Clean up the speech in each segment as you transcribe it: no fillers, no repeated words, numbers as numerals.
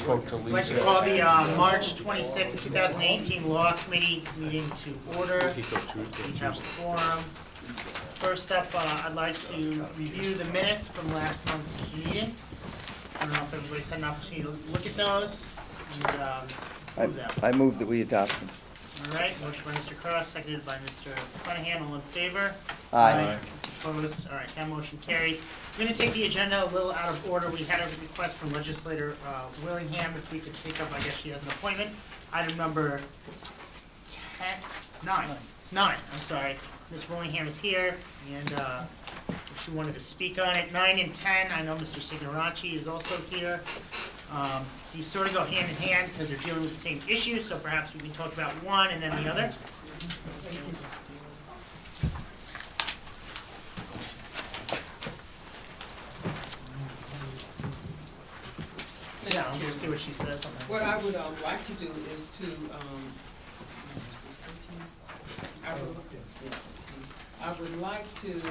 spoke to I'd like to Lisa. call the March 26, 2018 Law Committee meeting to order. We have a quorum. First up, I'd like to review the minutes from last month's meeting. I don't know if everybody's had an opportunity to look at those and approve them. I move that we adopt them. All right, motion by Mr. Cross, seconded by Mr. Cunningham. All in favor? Aye. Opposed? All right, that motion carries. We're going to take the agenda a little out of order. We had a request from legislator Willingham if we could take up, I guess she has an appointment. Item number 9, I'm sorry. Ms. Willingham is here, and if she wanted to speak on it. 9 and 10, I know Mr. Signoraci is also here. These sort of go hand in hand because they're dealing with the same issue, so perhaps we can talk about one and then the other. Yeah, I'm going to see what she says on that. What I would like to do is to, I would like to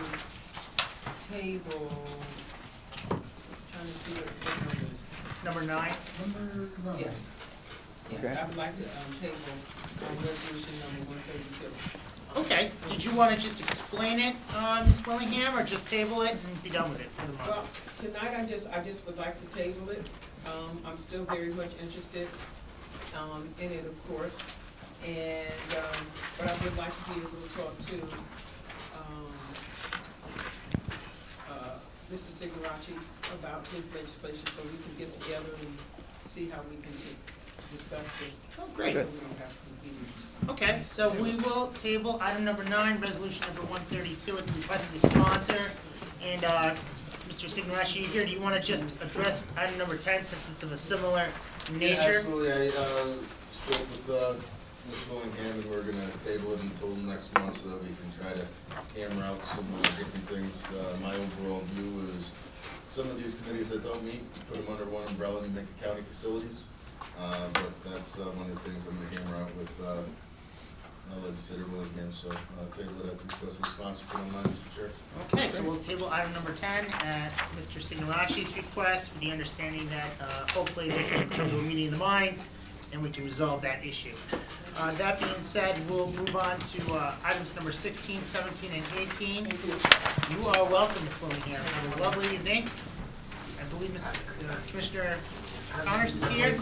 table, trying to see what number is. Number 9. Yes. Yes, Okay. I would like to table resolution number 132. Okay, did you want to just explain it, Ms. Willingham, or just table it and be done with it for the Well, month? tonight I just would like to table it. I'm still very much interested in it, of course. And, but I would like to be able to talk to Mr. Signoraci about his legislation so we can get together and see how we can discuss this. Oh, great. So we don't have meetings. Okay, so we will table item number 9, resolution number 132 at the request of the sponsor. And Mr. Signoraci, here, do you want to just address item number 10 since it's of a similar Yeah, nature? absolutely. I spoke with Ms. Willingham, and we're gonna table it until next month so that we can try to hammer out some different things. My overall view is some of these committees that don't meet, you put them under one umbrella and you make the county facilities. But that's one of the things I'm gonna hammer out with legislator Willingham, so table it at the request of the sponsor for the line, Mr. Chair. Okay, so we'll table item number 10 at Mr. Signoraci's request with the understanding that hopefully we can come to a meeting of the minds and we can resolve that issue. That being said, we'll move on to items number 16, 17, and 18. You are welcome, Ms. Willingham. Have a lovely evening. I believe Commissioner Connors is here.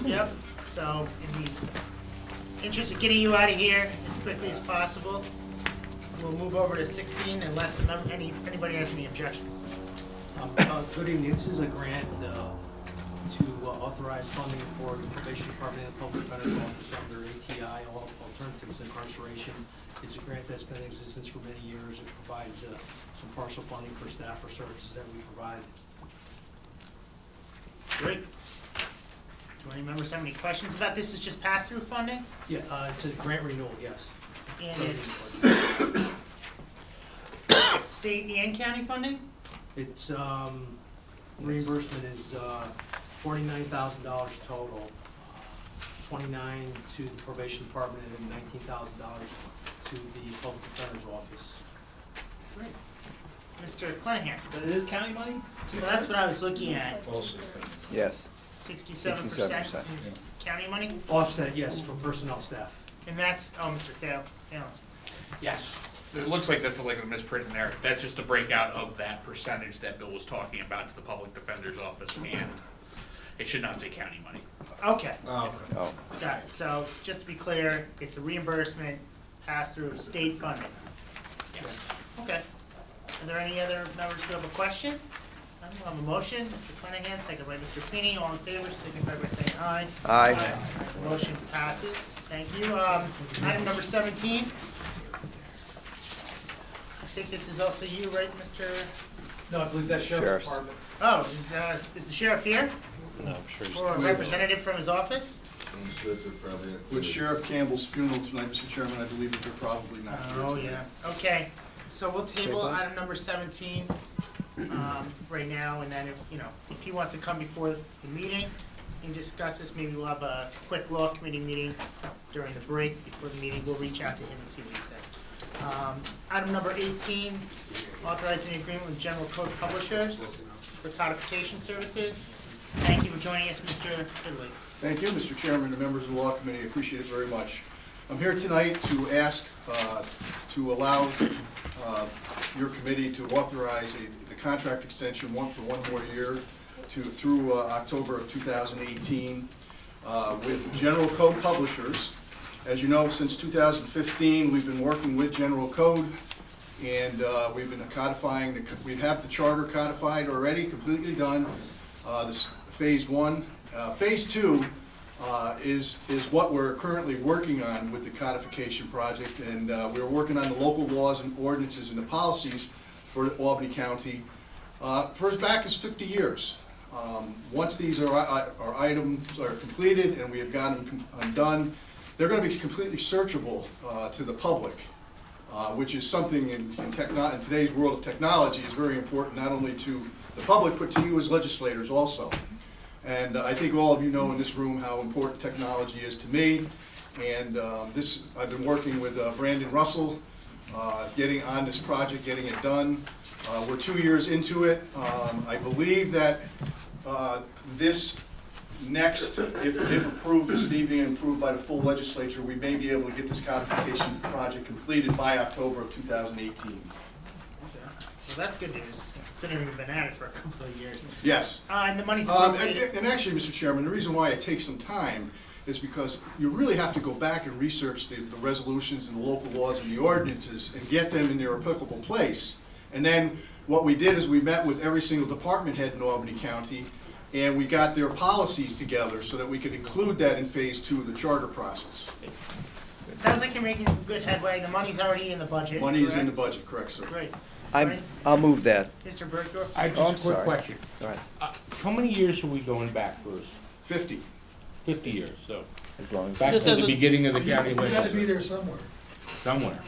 Yep, so in the interest of getting you out of here as quickly as possible, we'll move over to 16 unless anybody has any objections. Good evening. This is a grant to authorize funding for the probation department and the public defender's office under ATI, Alternatives to Incarceration. It's a grant that's been in existence for many years. It provides some partial funding for staff or services that we provide. Great. Do any members have any questions about this? It's just pass-through funding? Yeah, it's a grant renewal, yes. And it's state and county funding? It's, reimbursement is $49,000 total, $29,000 to the probation department and $19,000 to the public defender's office. Great. Mr. Clenaghan? But it is county money? Well, that's what I was looking at. Yes. 67% 67%, is county money? Offset, yes, for personnel staff. And that's, Mr. Theo. Yes. It looks like that's like a misprint in there. That's just a breakout of that percentage that Bill was talking about to the public defender's office, and it should not say county money. Okay. Oh. Got it. So, just to be clear, it's a reimbursement pass-through of state funding. Yes. Okay. Are there any other members who have a question? None? We'll have a motion. Mr. Clenaghan, second by Mr. Feeney. All in favor, signify by saying aye. Aye. The motion passes. Thank you. Item number 17. I think this is also you, right, Mr.? No, I believe that's Sheriff's. Sheriff's Department. Oh, is the sheriff here? No, I'm sure. Or a representative from his office? Understood, they're probably With Sheriff Campbell's funeral tonight, Mr. Chairman, I believe that they're probably not here. Oh, yeah. Okay, so we'll table Table it. item number 17 right now, and then if he wants to come before the meeting and discuss this, maybe we'll have a quick law committee meeting during the break before the meeting. We'll reach out to him and see what he says. Item number 18, authorizing an agreement with General Code Publishers for codification services. Thank you for joining us, Mr. Ridley. Thank you, Mr. Chairman and members of the Law Committee, I appreciate it very much. I'm here tonight to ask to allow your committee to authorize the contract extension for one more year through October of 2018 with General Code Publishers. As you know, since 2015, we've been working with General Code, and we've been codifying, we have the charter codified already, completely done. This phase 1. Phase 2 is what we're currently working on with the codification project, and we're working on the local laws and ordinances and the policies for Albany County. First back is 50 years. Once these are items are completed and we have gotten them done, they're going to be completely searchable to the public, which is something in today's world of technology is very important, not only to the public, but to you as legislators also. And I think all of you know in this room how important technology is to me. And I've been working with Brandon Russell, getting on this project, getting it done. We're 2 years into it. I believe that this next, if approved, this evening and approved by the full legislature, we may be able to get this codification project completed by October of 2018. So that's good news, considering we've been at it for a couple of years. Yes. And the money's appropriated. And actually, Mr. Chairman, the reason why it takes some time is because you really have to go back and research the resolutions and the local laws and the ordinances and get them in their applicable place. And then what we did is we met with every single department head in Albany County, and we got their policies together so that we could include that in phase 2 of the charter process. It sounds like you're making some good headway. The money's already in the budget. Money is in the correct? budget, correct, sir. Great. I'll move that. Mr. Bergdorf? I Oh, I'm just a quick sorry. question. All right, How many years are we going back, Bruce? 50. 50 years, so as long as. back Just to as the a- beginning of the county You gotta be legislature. there somewhere. Somewhere.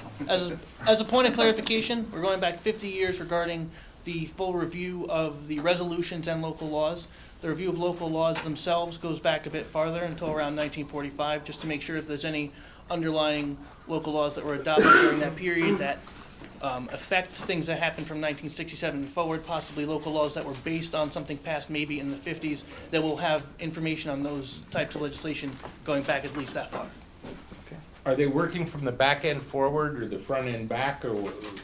As a point of clarification, we're going back 50 years regarding the full review of the resolutions and local laws. The review of local laws themselves goes back a bit farther until around 1945, just to make sure if there's any underlying local laws that were adopted during that period that affect things that happened from 1967 and forward, possibly local laws that were based on something passed maybe in the 50s, that will have information on those types of legislation going back at least that far. Are they working from the back end forward or the front end back, or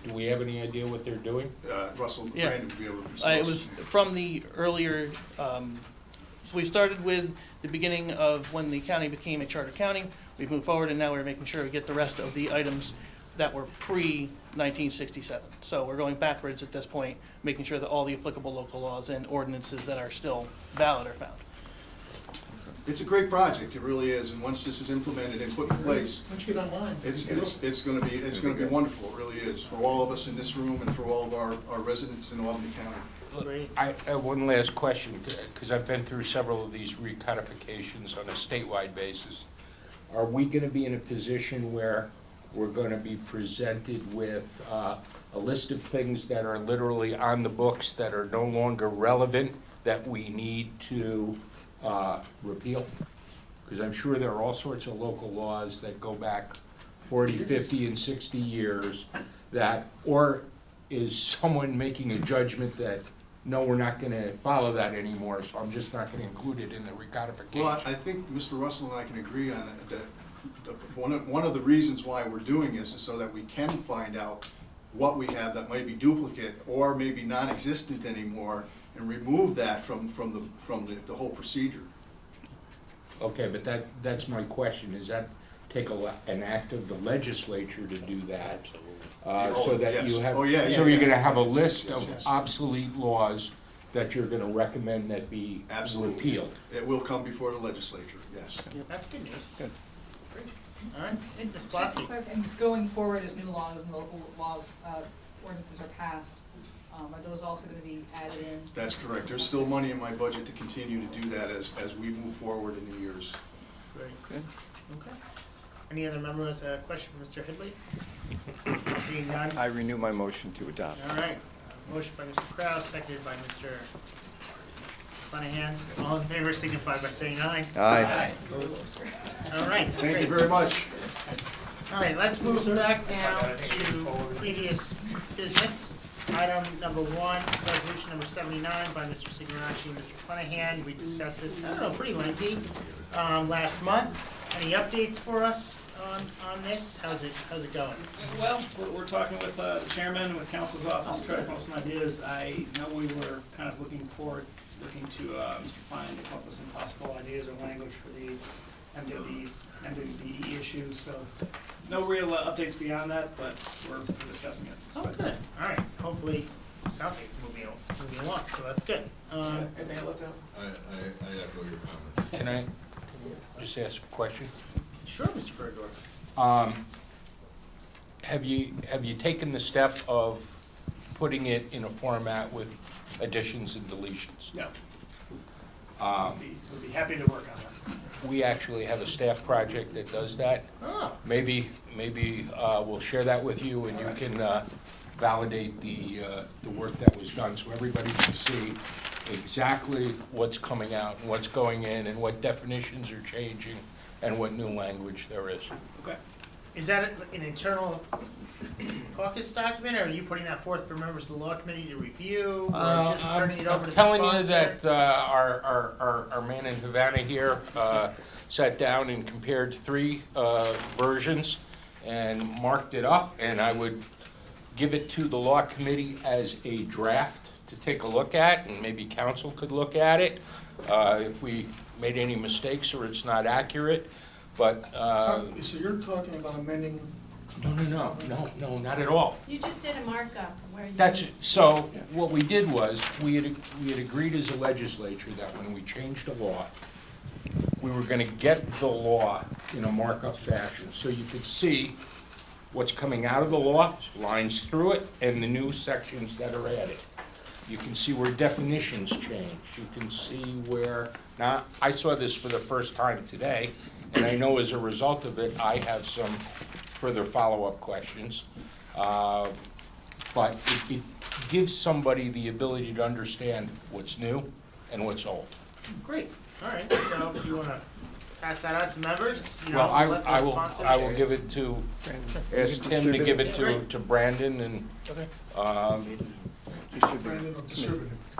do we have any idea what they're doing? Russell, Yeah. Brandon would be able to discuss. It was from the earlier, so we started with the beginning of when the county became a charter county. We've moved forward, and now we're making sure we get the rest of the items that were pre-1967. So we're going backwards at this point, making sure that all the applicable local laws and ordinances that are still valid are found. It's a great project, it really is, and once this is implemented and put in place, Once you get online. it's gonna be wonderful, it really is, for all of us in this room and for all of our residents in Albany County. Great. I have one last question, because I've been through several of these recodifications on a statewide basis. Are we gonna be in a position where we're gonna be presented with a list of things that are literally on the books that are no longer relevant, that we need to repeal? Because I'm sure there are all sorts of local laws that go back 40, 50, and 60 years that, or is someone making a judgment that, no, we're not gonna follow that anymore, so I'm just not gonna include it in the recodification? Well, I think Mr. Russell and I can agree on it, that one of the reasons why we're doing this is so that we can find out what we have that might be duplicate or maybe non-existent anymore, and remove that from the whole procedure. Okay, but that's my question, is that take an act of the legislature to do that? So that you Yes. have, Oh, yeah, so yeah, you're gonna yeah. have a list Yes, of yes. obsolete laws that you're gonna recommend that be Absolutely. repealed? It will come before the legislature, yes. That's good news. Good. Great. All right, Ms. Just to Plasky. clarify, and going forward as new laws and local laws, ordinances are passed, are those also gonna be added in? That's correct. There's still money in my budget to continue to do that as we move forward in the years. Great. Good. Okay. Any other members, question for Mr. Hidley? Seeing none? I renew my motion to adopt. All right. Motion by Mr. Kraus, seconded by Mr. Monahan. All in favor signify by saying aye. Aye. Opposed? All right, Thank you great. very much. All right, let's move back now to previous business. Item number 1, resolution number 79 by Mr. Signarecki and Mr. Clenahan. We discussed this, I don't know, pretty lengthy, last month. Any updates for us on this? How's it going? Well, we're talking with the chairman, with council's office, trying to come up with some ideas. I know we were kind of looking to Mr. Fine to come up with some possible ideas or language for the MWBE issues, so no real updates beyond that, but we're discussing it. Oh, good. All right. Hopefully, sounds like it's moving along, so that's good. Anything I left out? I echo your comments. Can I just ask a question? Sure, Mr. Bergdorf. Have you taken the step of putting it in a format with additions and deletions? No. We'd be happy to work on that. We actually have a staff project that does that. Oh, Maybe we'll share that with you, and you can validate the work that was done, so everybody can see exactly what's coming out, and what's going in, and what definitions are changing, and what new language there is. Okay. is that an internal caucus document, or are you putting that forth for members of the law committee to review, or just turning it over to the sponsor? I'm telling you that our man in Havana here sat down and compared 3 versions and marked it up, and I would give it to the law committee as a draft to take a look at, and maybe council could look at it if we made any mistakes or it's not accurate, but... So you're talking about amending? No, not at all. You just did a markup where you. So, what we did was, we had agreed as a legislature that when we changed the law, we were gonna get the law in a markup fashion, so you could see what's coming out of the law, lines through it, and the new sections that are added. You can see where definitions change, you can see where, now, I saw this for the first time today, and I know as a result of it, I have some further follow-up questions. But it gives somebody the ability to understand what's new and what's old. Great, all right, so if you wanna pass that out to members, you know, Well, let I the will, sponsors. I will give it to, ask Tim to give it Great. to Brandon and, Okay.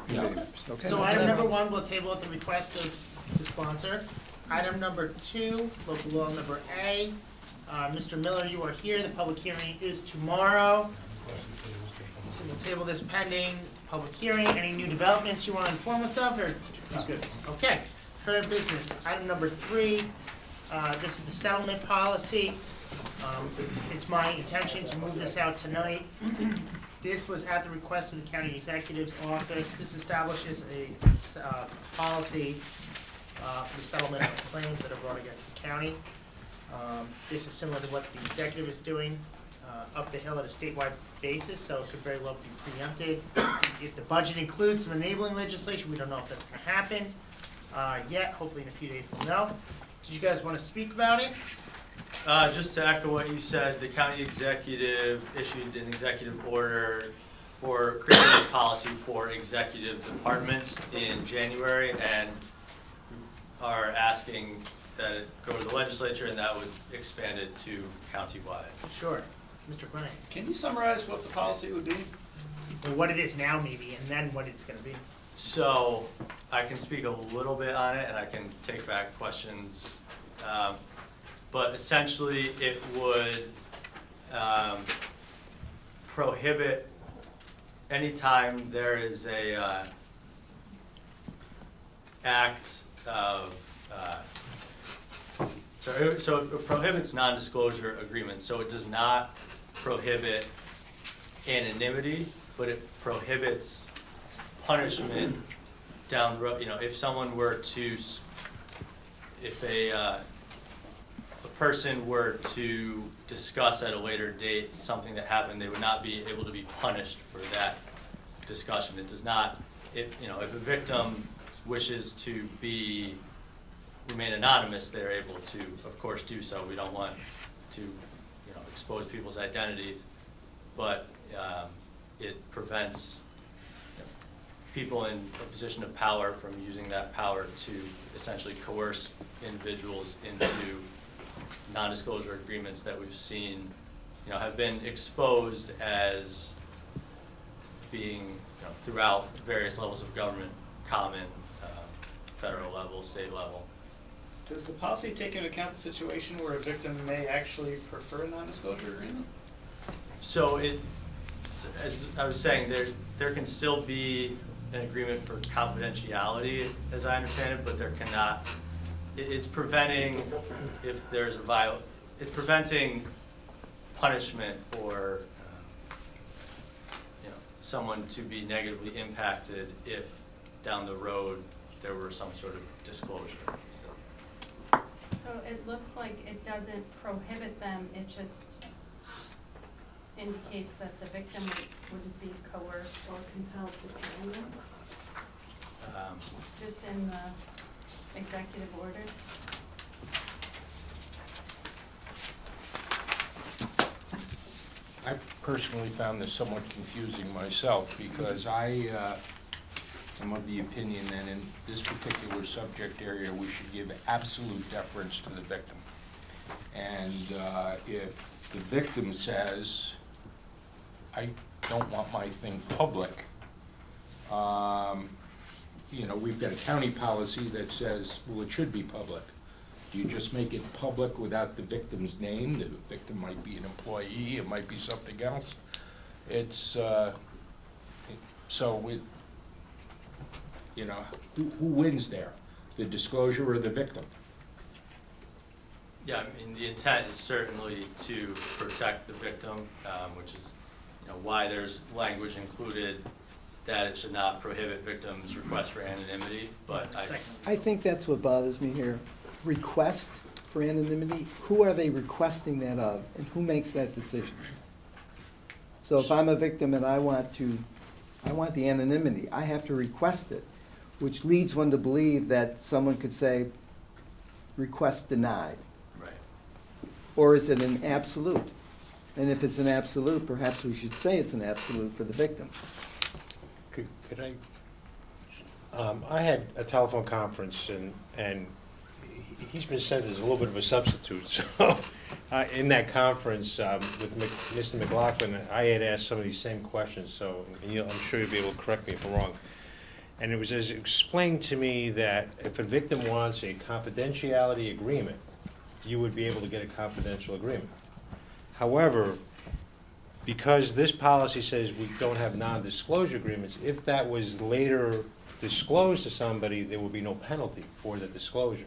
yeah. Okay. So item number 1, we'll table at the request of the sponsor. Item number 2, local law number A. Mr. Miller, you are here, the public hearing is tomorrow. So we'll table this pending public hearing. Any new developments you want to inform us of, or? Good. Okay, current business. Item number 3, this is the settlement policy. It's my intention to move this out tonight. This was at the request of the county executive's office. This establishes a policy for the settlement of claims that are brought against the county. This is similar to what the executive is doing up the hill at a statewide basis, so it could very well be preempted. If the budget includes some enabling legislation, we don't know if that's gonna happen yet. Hopefully in a few days we'll know. Did you guys wanna speak about it? Just to echo what you said, the county executive issued an executive order for creating this policy for executive departments in January, and are asking that it go to the legislature, and that would expand it to countywide. Sure. Mr. Clement, Can you summarize what the policy would be? or what it is now maybe, and then what it's gonna be. So, I can speak a little bit on it, and I can take back questions. But essentially, it would prohibit anytime there is a act of, so it prohibits non-disclosure agreements, so it does not prohibit anonymity, but it prohibits punishment down the road. You know, if someone were to, if a person were to discuss at a later date something that happened, they would not be able to be punished for that discussion. It does not, if a victim wishes to remain anonymous, they're able to, of course, do so. We don't want to, expose people's identities, but it prevents people in a position of power from using that power to essentially coerce individuals into non-disclosure agreements that we've seen, have been exposed as being, you know, throughout various levels of government, common, federal level, state level. Does the policy take into account the situation where a victim may actually prefer a non-disclosure agreement? So as I was saying, there can still be an agreement for confidentiality, as I understand it, but there cannot, it's preventing, if there's it's preventing punishment or, you know, someone to be negatively impacted if down the road there were some sort of disclosure, so. So it looks like it doesn't prohibit them, it just indicates that the victim wouldn't be coerced or compelled to sign it, just in the executive order. I personally found this somewhat confusing myself, because I am of the opinion that in this particular subject area, we should give absolute deference to the victim. And if the victim says, I don't want my thing public, you know, we've got a county policy that says, well, it should be public. Do you just make it public without the victim's name? The victim might be an employee, it might be something else. It's, you know, who wins there? The disclosure or the victim? Yeah, I mean, the intent is certainly to protect the victim, which is, you know, why there's language included that it should not prohibit victims' requests for anonymity, but I think that's what bothers me here. Request for anonymity, who are they requesting that of, and who makes that decision? So if I'm a victim and I want the anonymity, I have to request it, which leads one to believe that someone could say, request denied. Right. Or is it an absolute? And if it's an absolute, perhaps we should say it's an absolute for the victim. Could I had a telephone conference, and he's been sent as a little bit of a substitute. So in that conference with Mr. McLaughlin, I had asked some of these same questions, so I'm sure you'll be able to correct me if I'm wrong. And it was as explained to me that if a victim wants a confidentiality agreement, you would be able to get a confidential agreement. However, because this policy says we don't have non-disclosure agreements, if that was later disclosed to somebody, there would be no penalty for the disclosure.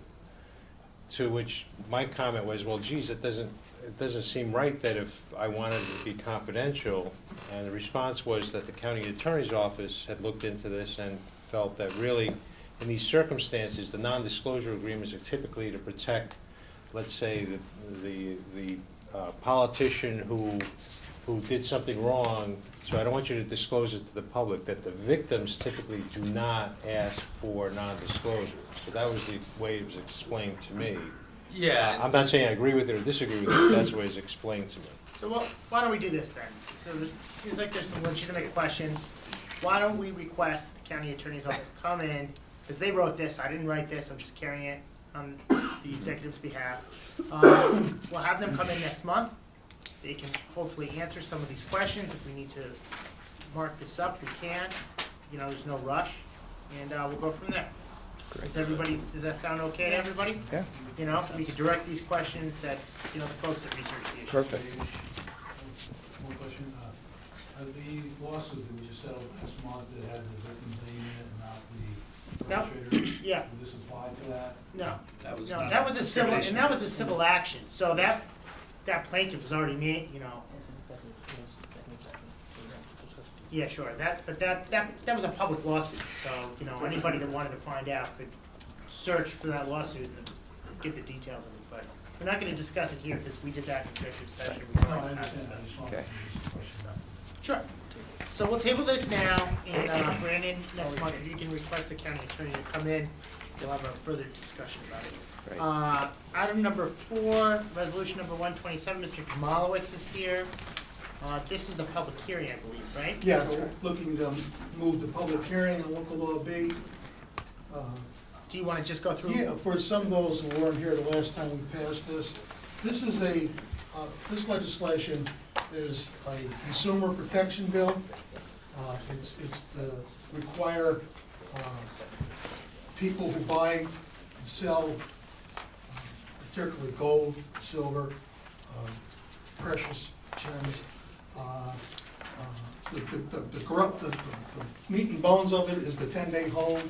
To which my comment was, well, geez, it doesn't seem right that if I wanted it to be confidential. And the response was that the county attorney's office had looked into this and felt that really, in these circumstances, the non-disclosure agreements are typically to protect, let's say, the politician who did something wrong, so I don't want you to disclose it to the public, that the victims typically do not ask for non-disclosure. So that was the way it was explained to me. Yeah. I'm not saying I agree with it or disagree with it, but that's the way it's explained to me. So why don't we do this then? So it seems like there's some legitimate questions. Why don't we request the county attorney's office come in, because they wrote this, I didn't write this, I'm just carrying it on the executive's behalf. We'll have them come in next month. They can hopefully answer some of these questions. If we need to mark this up, we can. You know, there's no rush, and we'll go from there. Does that sound okay to everybody? Yeah. You know, we could direct these questions at, you know, the folks that research the issue. Perfect. One question, the lawsuit that we just settled last month that had the victim's name in it and not the Nope. perpetrator, Yeah. does this apply to that? No, That was no, not that was a civil, discrimination. and that was a civil action, so that plaintiff was already made, you know. Yeah, sure, but that was a public lawsuit, so, you know, anybody that wanted to find out could search for that lawsuit and get the details of it, but we're not gonna discuss it here, because we did that in executive session. We No, I wanted to pass understand, it. I just wanted Okay. to ask a question. Sure. So we'll table this now, and Brandon, next month, if you can request the county attorney to come in, you'll have a further discussion about it. Great. Item number 4, resolution number 127, Mr. Kamalowitz is here. This is the public hearing, I believe, right? Yeah, we're looking to move the public hearing on local law B. Do you wanna just go through? Yeah, for some of those who weren't here the last time we passed this, this is this legislation is a consumer protection bill. It's to require people who buy and sell, particularly gold, silver, precious gems. The meat and bones of it is the 10-day hold.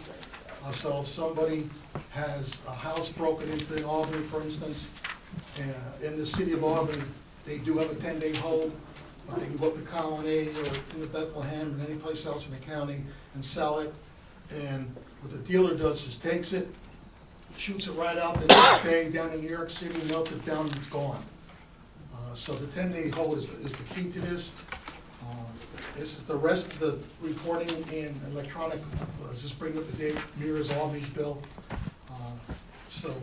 So if somebody has a house broken into in Albany, for instance, in the city of Albany, they do have a 10-day hold, but they can go up to Colony or into Bethlehem and any place else in the county and sell it. And what the dealer does is takes it, shoots it right out the next day down in New York City, melts it down, and it's gone. So the 10-day hold is the key to this. This is the rest of the reporting in electronic, just bring up to date, mirrors Albany's bill. So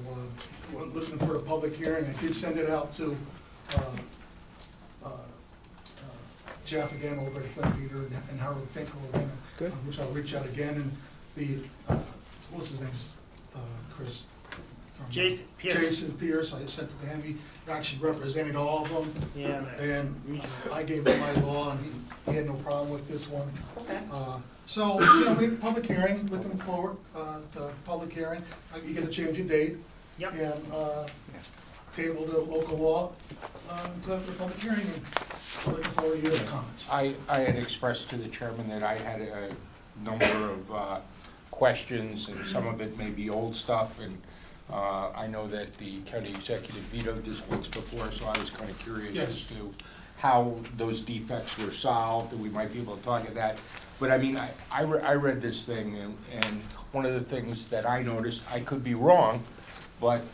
we're looking for a public hearing. I did send it out to Jeff again over at Clint Peter and Howard Finkel again, which I'll reach out again. And the, what's his name, Chris? Jason Pierce. Jason Pierce, I sent it to him. He actually represented all of them. Yeah, man. And I gave him my law, and he had no problem with this one. Okay. So, we have a public hearing, looking forward to public hearing. You get a change of date. Yep. And table the local law to the public hearing, and looking forward to your comments. I had expressed to the chairman that I had a number of questions, and some of it may be old stuff, and I know that the county executive vetoed this once before, so I was kind of curious as to how those defects were solved, and we might be able to talk about that. But I mean, I read this thing, and one of the things that I noticed, I could be wrong, but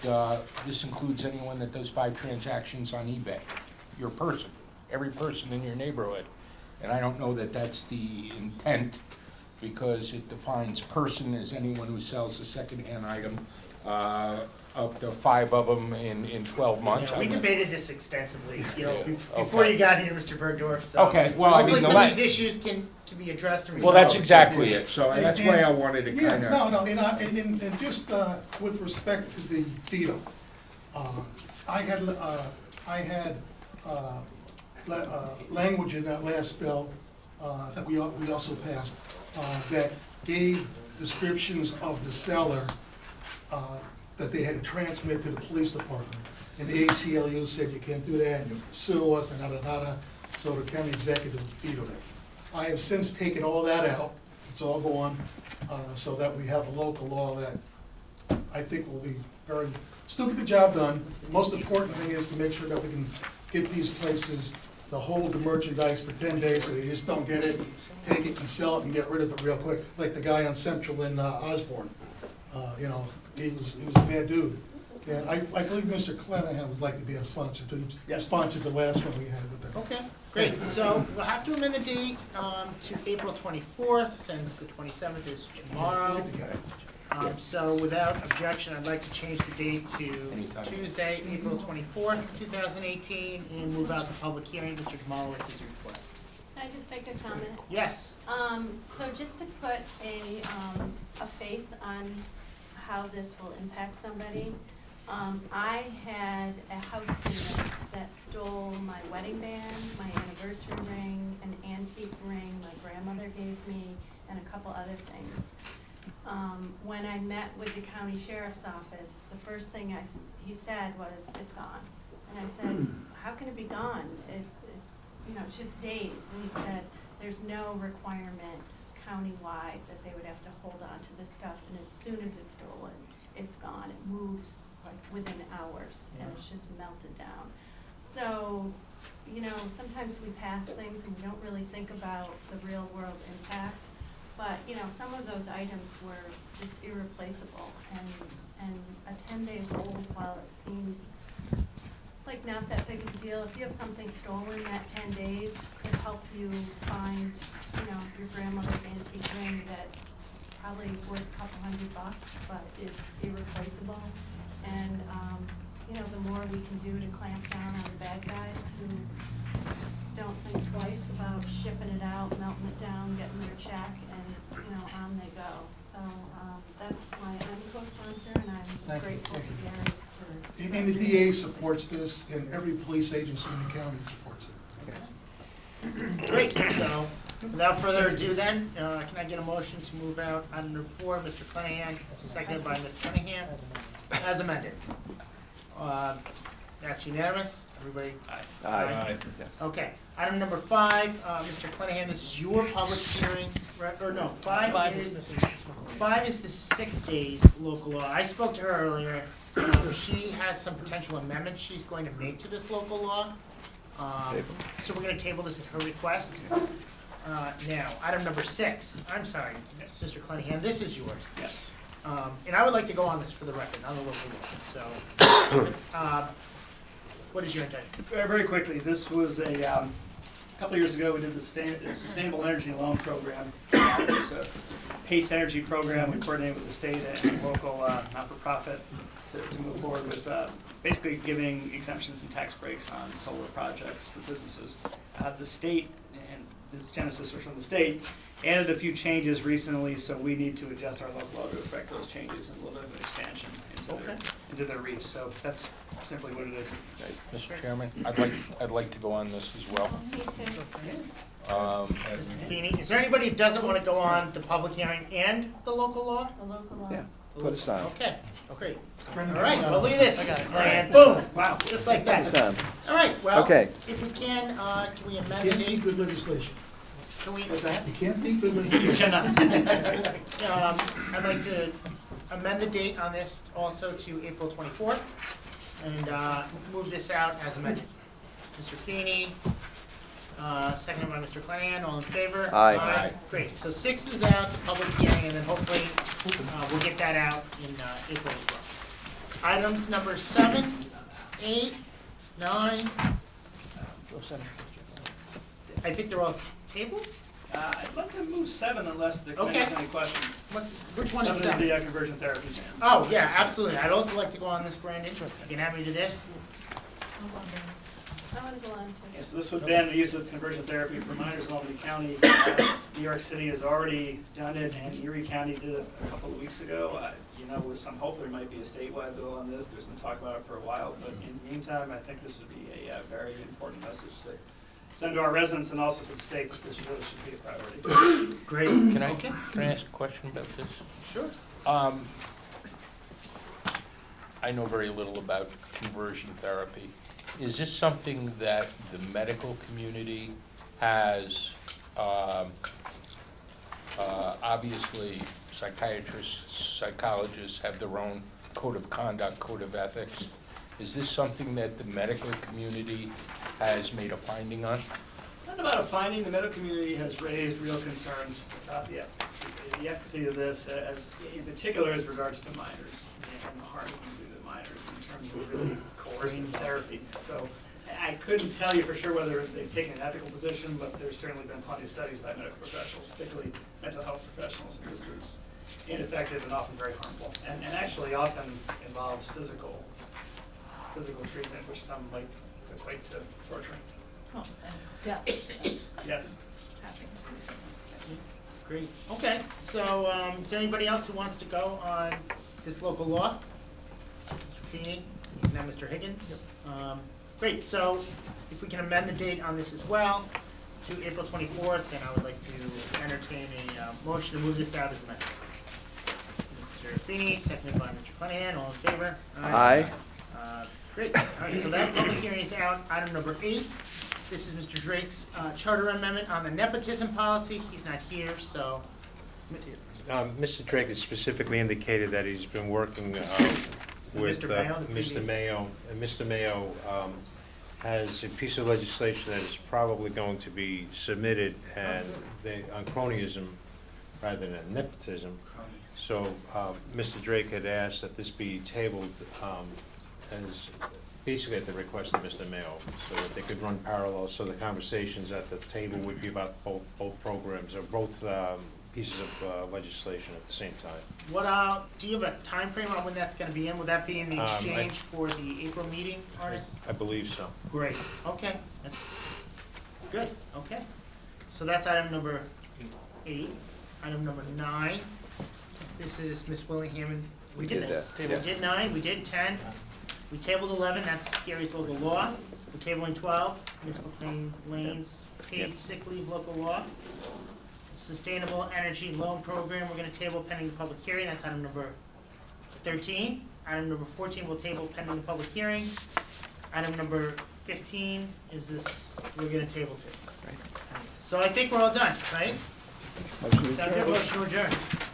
this includes anyone that does 5 transactions on eBay, your person, every person in your neighborhood. And I don't know that that's the intent, because it defines person as anyone who sells a second-hand item, up to 5 of them in 12 months. Yeah, we debated this extensively, you know, Yeah, before okay. you got here, Mr. Bergdorf, so. Okay, well, I mean, hopefully the some of la- these issues can be addressed and Well, resolved. that's exactly it, so that's why I wanted to kind of. And just with respect to the veto, I had language in that last bill that we also passed that gave descriptions of the seller that they had to transmit to the police department. And the ACLU said you can't do that, and you sue us, and da-da-da-da, so the county executive vetoed it. I have since taken all that out, it's all gone, so that we have a local law that I think will be very, still get the job done. The most important thing is to make sure that we can get these places to hold the merchandise for 10 days, so they just don't get it, take it and sell it and get rid of it real quick, like the guy on Central in Osborne. You know, he was a bad dude. And I believe Mr. Clanahan would like to be a sponsor too. He sponsored the last one we had with them. Okay, great. So we'll have to amend the date to April 24th, since the 27th is tomorrow. So without objection, I'd like to change the date to Tuesday, April 24th, 2018, and move out the public hearing. Mr. Demolowitz's request. Can I just make a comment? Yes. So just to put a face on how this will impact somebody, I had a house cleaner that stole my wedding band, my anniversary ring, an antique ring my grandmother gave me, and a couple other things. When I met with the county sheriff's office, the first thing he said was, "It's gone." And I said, "How can it be gone? It's just days." And he said, "There's no requirement countywide that they would have to hold on to this stuff, and as soon as it's stolen, it's gone. It moves like within hours, and it's just melted down." So, sometimes we pass things and we don't really think about the real world impact. But, some of those items were just irreplaceable, and a 10-day hold, while it seems like not that big of a deal, if you have something stolen, that 10 days could help you find, your grandmother's antique ring that probably worth a couple $100, but is irreplaceable. And, the more we can do to clamp down on the bad guys who don't think twice about shipping it out, melting it down, getting their check, and, on they go. So, that's why I'm co-sponsor, and I'm Thank you. grateful to Thank Gary for. And the DA supports this, and every police agency in the county supports it. Great, so Without further ado then, can I get a motion to move out item number 4, Mr. Cunningham, seconded by Ms. Cunningham, as amended? That's unanimous, everybody? Aye. Yes. Okay, item number 5, Mr. Cunningham, this is your public hearing, right, or no, 5 is the sick days local law. I spoke to her earlier, she has some potential amendments she's going to make to this local law. Table. So we're gonna table this at her request. Now, item number 6, I'm sorry, Mr. Cunningham, this is yours. Yes. And I would like to go on this for the record, on the local law, so, what is your intention? Very quickly, this was a couple of years ago, we did the Sustainable Energy Loan Program. It was a PACE Energy program. We coordinated with the state and local not-for-profit to move forward with basically giving exemptions and tax breaks on solar projects for businesses. The state, and the genesis was from the state, added a few changes recently, so we need to adjust our local law to reflect those changes and a little bit of an expansion into their reach. So that's simply what it is. Mr. Chairman, I'd like to go on this as well. Me too. Mr. Feeney, is there anybody who doesn't want to go on the public hearing and the local law? The local law. Yeah, put us on. Okay, okay. All right, well, look at this, and boom, wow, just like Put us that. on. All right, well, Okay. if we can we amend the Can't be date? good legislation. Can we, What's that? You can't be good You legislation. cannot. I'd like to amend the date on this also to April 24th, and move this out as amended. Mr. Feeney, seconded by Mr. Clanahan, all in favor? Aye. Aye. Great, so 6 is out, the public hearing, and then hopefully we'll get that out in April as well. Items number 7, 8, 9, I think they're all tabled? I'd like to move 7 unless the committee has Okay. any questions. Which one is 7 is 7? the conversion therapy ban. Oh, yeah, absolutely. I'd also like to go on this, Brandon. You can have me do this. I wanna go on to. Yeah, so this would ban the use of conversion therapy for minors in Albany County. New York City has already done it, and Erie County did it a couple of weeks ago. With some hope, there might be a statewide bill on this. There's been talk about it for a while, but in the meantime, I think this would be a very important message to send to our residents and also to the state that this really should be a priority. Great. Can I Okay. ask a question about this? Sure. I know very little about conversion therapy. Is this something that the medical community has, obviously psychiatrists, psychologists have their own code of conduct, code of ethics. Is this something that the medical community has made a finding on? Not about a finding, the medical community has raised real concerns about the efficacy of this, as in particular as regards to minors and the harm it can do to minors in terms of really coercive therapy. So I couldn't tell you for sure whether they've taken an ethical position, but there's certainly been plenty of studies by medical professionals, particularly mental health professionals, that this is ineffective and often very harmful, and actually often involves physical treatment, which some might equate to torturing. Oh, and death, that's Yes. happening recently. Great. Okay, so is there anybody else who wants to go on this local law? Mr. Feeney, and then Mr. Higgins? Great, so if we can amend the date on this as well to April 24th, then I would like to entertain a motion to move this out as amended. Mr. Feeney, seconded by Mr. Clanahan, all in favor? Aye. Great, all right, so that public hearing is out. Item number 8, this is Mr. Drake's charter amendment on the nepotism policy. He's not here, so. Mr. Drake has specifically indicated that he's been working with Mr. Mayo, the Mr. previous- Mayo. And Mr. Mayo has a piece of legislation that is probably going to be submitted on cronyism rather than nepotism. So Mr. Drake had asked that this be tabled as basically at the request of Mr. Mayo, so that they could run parallel, so the conversations at the table would be about both programs, or both pieces of legislation at the same time. What, do you have a time frame on when that's gonna be in? Would that be in the I- exchange for the April meeting, Ernest? I believe so. Great, okay, that's good, okay. So that's item number 8. Item number 9, this is Ms. Willingham, and we We did did this. that, We yeah. did 9, we did 10, we tabled 11, that's Gary's local law. We're tabling 12, Municipal Plain Lanes, paid sick leave local law. Sustainable Energy Loan Program, we're gonna table pending the public hearing, that's item number 13. Item number 14, we'll table pending the public hearing. Item number 15 is this, we're gonna table too. So I think we're all done, right? Motion to Sound good? adjourn. Motion to adjourn.